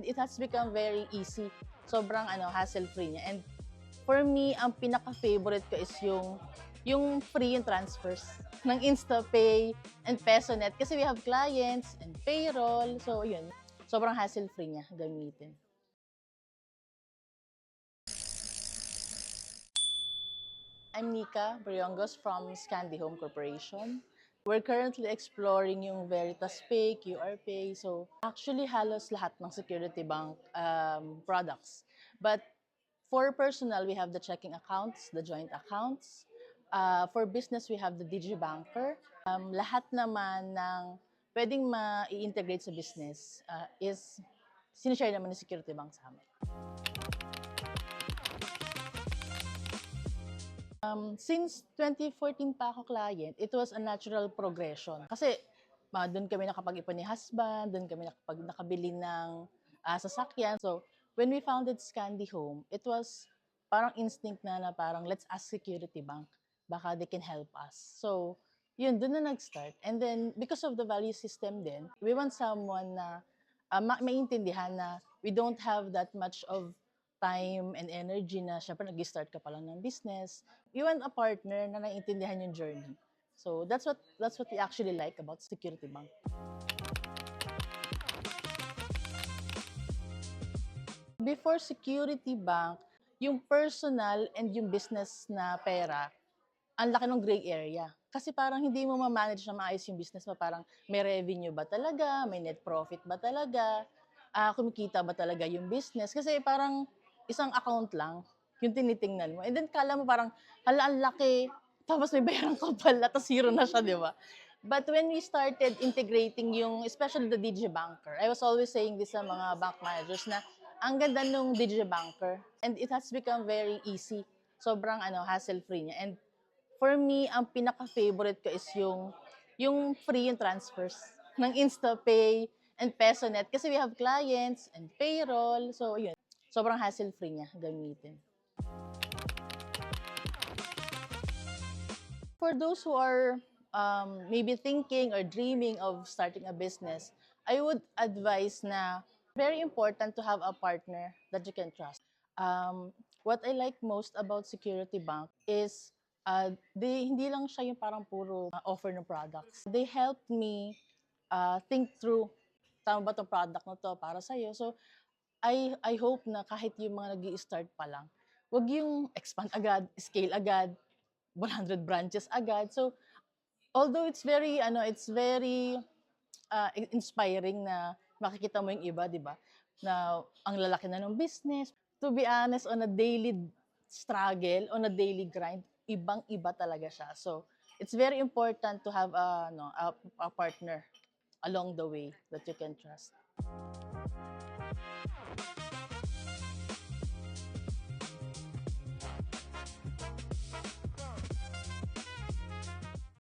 and it has become very easy. Sobrang hassle-free niya. And for me, ang pinaka-favorite ko is yung free yung transfers ng InstaPay and PesoNet kasi we have clients and payroll. So, yun. Sobrang hassle-free niya gamitin. I'm Nika Briongos from Scandi Home Corporation. We're currently exploring yung Veritas Pay, QR Pay. So, actually, halos lahat ng Security Bank products. But for personal, we have the checking accounts, the joint accounts. For business, we have the DigiBanker. Lahat naman ng pwedeng ma-integrate sa business is sinishare naman ni Security Bank sa amin. Since 2014 pa ako client, it was a natural progression. Kasi doon kami nakapag-ipon ni husband, doon kami nakabili ng sasakyan. So, when we founded Scandi Home, it was parang instinct na parang let's ask Security Bank. Baka they can help us. So, yun, doon na nag-start. And then, because of the value system din, we want someone na maintindihan na we don't have that much of time and energy na syempre nag-start ka pa lang ng business. You want a partner na naiintindihan yung journey. So that's what we actually like about Security Bank. Before Security Bank, yung personal and yung business na pera, ang laki ng gray area. Kasi parang hindi mo ma-manage na maayos yung business mo. Parang may revenue ba talaga? May net profit ba talaga? Kumikita ba talaga yung business? Kasi parang isang account lang yung tinitingnan mo. And then kala mo parang, hala, ang laki. Tapos may bayaran ka pala, tapos zero na siya, di ba? But when we started integrating especially the DigiBanker, I was always saying this sa mga bank managers na ang ganda nung DigiBanker. And it has become very easy. Sobrang hassle-free niya. And for me, ang pinaka-favorite ko is yung free yung transfers ng InstaPay and PesoNet kasi we have clients and payroll. So, yun. Sobrang hassle-free niya gamitin. For those who are maybe thinking or dreaming of starting a business, I would advise na very important to have a partner that you can trust. What I like most about Security Bank is hindi lang siya yung parang puro offer ng products. They help me think through, tama ba itong product na to para sa'yo? So, I hope na kahit yung mga nag-i-start pa lang, wag yung expand agad, scale agad, 100 branches agad. So, although it's very inspiring na makikita mo yung iba, di ba? Na ang lalaki na ng business. To be honest, on a daily struggle, on a daily grind, ibang-iba talaga siya. So, it's very important to have a partner along the way that you can trust.